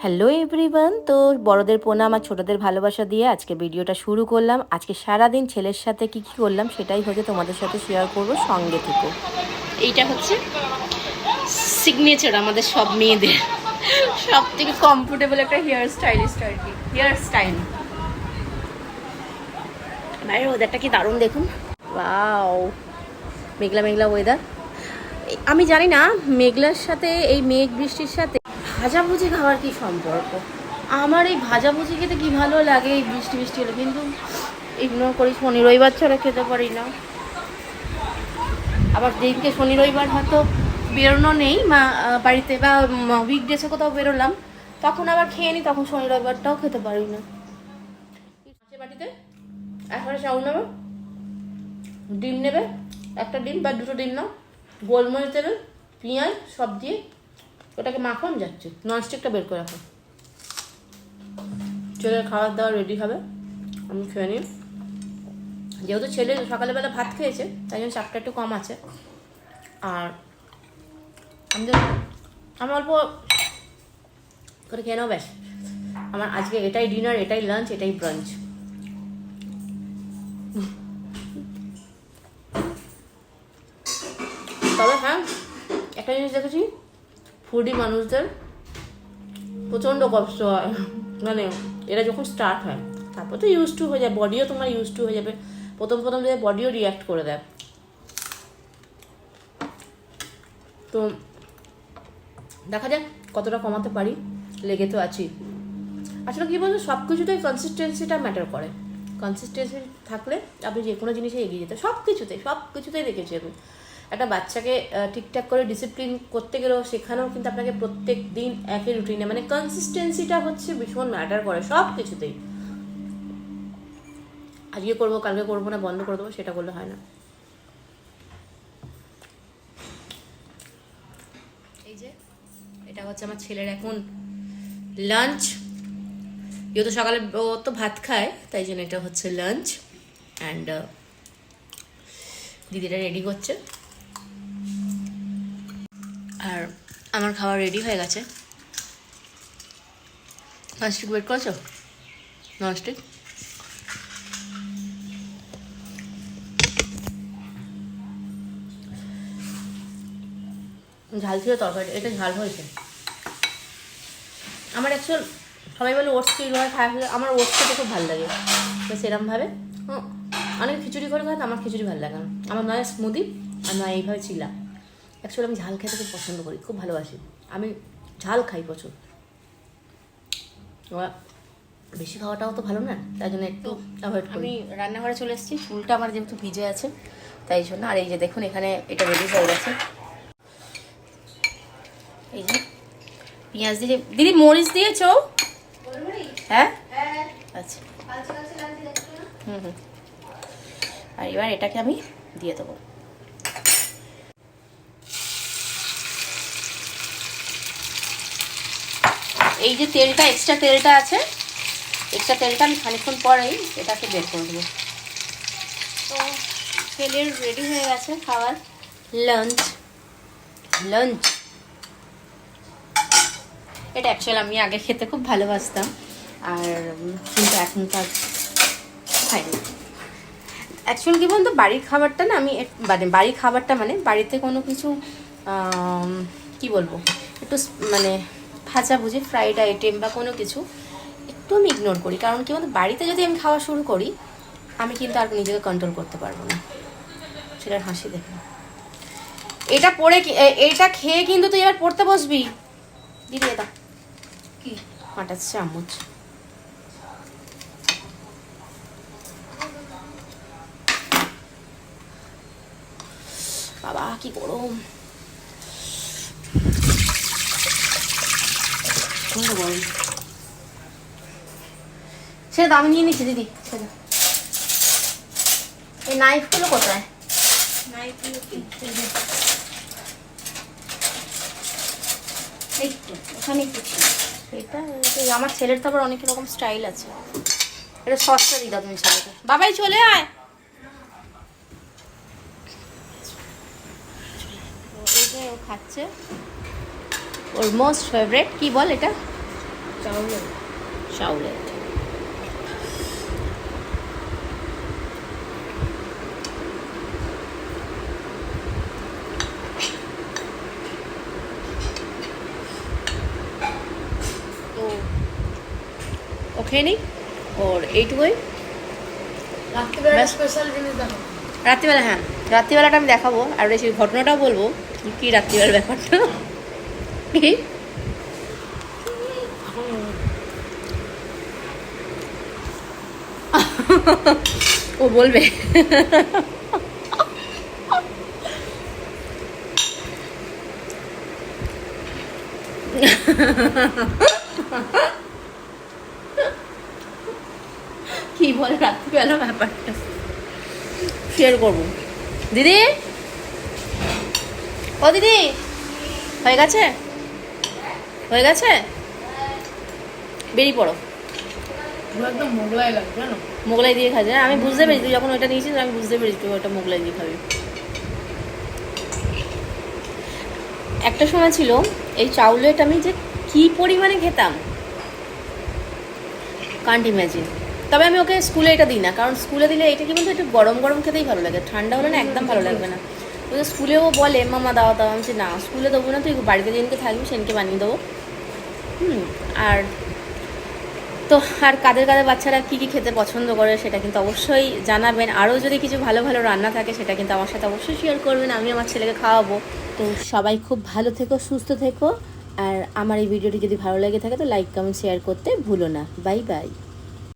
Hello everyone, তো বড়দের প্রণাম আর ছোটদের ভালোবাসা দিয়ে আজকে ভিডিওটা শুরু করলাম। আজকে সারাদিন ছেলের সাথে কি কি করলাম সেটাই হচ্ছে তোমাদের সাথে শেয়ার করব, সঙ্গে থেকো। এইটা হচ্ছে সিগনেচার আমাদের সব মেয়েদের সব থেকে কমফোর্টেবল একটা হেয়ার স্টাইলিস্ট আর কি, হেয়ার স্টাইল। বাইরের ওয়েদারটা কি দারুণ দেখুন, ওয়াও, মেঘলা মেঘলা ওয়েদার। আমি জানি না মেঘলার সাথে এই মেঘ বৃষ্টির সাথে ভাজাভুজি খাওয়ার কি সম্পর্ক। আমার এই ভাজাভুজি খেতে কি ভালো লাগে এই বৃষ্টি বৃষ্টি হলে, কিন্তু ইগনোর করি, শনি রবিবার ছাড়া খেতে পারি না। আবার যেদিনকে শনি রবিবার হয়তো বেরোনো নেই মা বাড়িতে, বা উইকডেসে কোথাও বেরোলাম, তখন আবার খেয়ে নিই, তখন শনি রবিবারটাও খেতে পারি না। বাটিতে একবারে চাউল নেবে, ডিম নেবে, একটা ডিম বা দুটো ডিম নাও, গোলমরিচ দেবে, পেঁয়াজ সব দিয়ে ওটাকে মাখো। আমি যাচ্ছি, ননস্টিকটা বের করে রাখো। ছেলের খাবার দাবার রেডি হবে, আমি খেয়ে নিই। যেহেতু ছেলে সকালবেলা ভাত খেয়েছে তাই জন্য চাপটা একটু কম আছে, আর আমি অল্প করে খেয়ে নাও, ব্যাস। আমার আজকে এটাই ডিনার, এটাই লাঞ্চ, এটাই ব্রাঞ্চ। তবে হ্যাঁ, একটা জিনিস দেখেছি, ফুডি মানুষদের প্রচণ্ড কষ্ট হয়, মানে এরা যখন স্টার্ট হয়, তারপর তো ইউজ টু হয়ে যায়, বডিও তোমার ইউজ টু হয়ে যাবে। প্রথম প্রথম যে বডিও রিয়াক্ট করে দেয়। তো দেখা যাক কতটা কমাতে পারি, লেগে তো আছি। আসলে কী বলতো, সব কিছুতেই কনসিস্টেন্সিটা ম্যাটার করে। কনসিস্টেন্সি থাকলে আপনি যে কোনো জিনিসে এগিয়ে যেতে, সব কিছুতেই দেখেছি আমি। একটা বাচ্চাকে ঠিকঠাক করে ডিসিপ্লিন করতে গেলেও শেখানোও কিন্তু আপনাকে প্রত্যেক দিন একই রুটিনে, মানে কনসিস্টেন্সিটা হচ্ছে ভীষণ ম্যাটার করে সব কিছুতেই। আজকে করবো কালকে করবো না, বন্ধ করে দেবো, সেটা করলে হয় না। এই যে এটা হচ্ছে আমার ছেলের এখন লাঞ্চ। যেহেতু সকালে ও তো ভাত খায় তাই জন্য এটা হচ্ছে লাঞ্চ। অ্যান্ড দিদিটা রেডি করছে, আর আমার খাওয়া রেডি হয়ে গেছে। ননস্টিক ওয়েট করেছো? ননস্টিক ঝাল ছিল তরকারি, এটা ঝাল হয়েছে। আমার অ্যাকচুয়াল সবাই বলে ওটস কীভাবে খাওয়া হলে, আমার ওটস খেতে খুব ভালো লাগে, তো সেরকমভাবে অনেক খিচুড়ি করে খায়, তো আমার খিচুড়ি ভালো লাগে না। আমার নয় স্মুদি আর নয় এইভাবে চিলা। অ্যাকচুয়ালি আমি ঝাল খেতে খুব পছন্দ করি, খুব ভালোবাসি, আমি ঝাল খাই প্রচুর। বেশি খাওয়াটাও তো ভালো না, তাই জন্য একটু অ্যাভয়েড করি। আমি রান্নাঘরে চলে এসেছি, চুলটা আমার যেহেতু ভিজে আছে তাই জন্য। আর এই যে দেখুন এখানে এটা রেডি হয়ে গেছে। এই যে পেঁয়াজ দিয়ে, দিদি মরিচ দিয়েছো? হ্যাঁ, আচ্ছা, হুম। আর এবার এটাকে আমি দিয়ে দেবো। এই যে তেলটা, এক্সট্রা তেলটা আছে, এক্সট্রা তেলটা আমি খানিকক্ষণ পরেই এটাকে বের করে দেবো। তো ছেলের রেডি হয়ে গেছে খাবার, লাঞ্চ। এটা অ্যাকচুয়ালি আমি আগে খেতে খুব ভালোবাসতাম, আর কিন্তু এখন তার খাইনি। অ্যাকচুয়ালি কী বলতো, বাড়ির খাবারটা না আমি, মানে বাড়ির খাবারটা মানে বাড়িতে কোনো কিছু কি বলবো, একটু মানে ভাজাভুজি ফ্রাইড আইটেম বা কোনো কিছু একটু আমি ইগনোর করি। কারণ কি বলতো, বাড়িতে যদি আমি খাওয়া শুরু করি আমি কিন্তু আর নিজেকে কন্ট্রোল করতে পারবো না। সেটার হাসি দেখে এটা পড়ে, এইটা খেয়ে কিন্তু তুই এবার পড়তে বসবি। দিদি এটা কি কাঁটার চামচ, বাবা কি গরম, গরম। সেটা আমি নিয়ে নিচ্ছি দিদি, সেটা। এই নাইফগুলো কোথায়? নাইফগুলো কি এই তো ওখানে কিছু। এটা আমার ছেলের তো আবার অনেক রকম স্টাইল আছে। এটা সসটা দিই দাও তুমি ছেলেকে। বাবাই চলে আয়। এই যে ও খাচ্ছে ওর মোস্ট ফেভারিট, কি বল এটা, চাউলের। তো ও খেয়ে নিই ওর এইটুকুই। রাত্রিবেলা, হ্যাঁ রাত্রিবেলাটা আমি দেখাবো, আর সেই ঘটনাটাও বলবো কি রাত্রিবেলার ব্যাপারটা কি। ও বলবে। কি বলে রাত্রিবেলা ব্যাপারটা শেয়ার করবো। দিদি, ও দিদি, হয়ে গেছে, হয়ে গেছে, বেরিয়ে পড়ো। একদম মোগলাই লাগে জানো, মোগলাই দিয়ে খাবে, আমি বুঝতে পেরেছি তুই যখন ওইটা নিয়েছিস, আমি বুঝতে পেরেছি তুই ওটা মোগলাই দিয়ে খাবি। একটা সময় ছিল এই চাউলেট আমি যে কি পরিমাণে খেতাম কান্ট ইম্যাজিন। তবে আমি ওকে স্কুলে এটা দিই না, কারণ স্কুলে দিলে এটা কি বলতো, একটু গরম গরম খেতেই ভালো লাগে, ঠান্ডা হলে না একদম ভালো লাগবে না। তো স্কুলেও বলে মামা দাও দাও, আমি না স্কুলে দেবো না, তুই বাড়িতে যেদিনকে থাকবি সেদিনকে বানিয়ে দেবো। আর তো আর কাদের কাদের বাচ্চারা কী কী খেতে পছন্দ করে সেটা কিন্তু অবশ্যই জানাবেন। আরও যদি কিছু ভালো ভালো রান্না থাকে সেটা কিন্তু আমার সাথে অবশ্যই শেয়ার করবেন, আমি আমার ছেলেকে খাওয়াবো। তো সবাই খুব ভালো থেকো, সুস্থ থেকো, আর আমার এই ভিডিওটি যদি ভালো লেগে থাকে তো লাইক কমেন্ট শেয়ার করতে ভুলো না। Bye bye.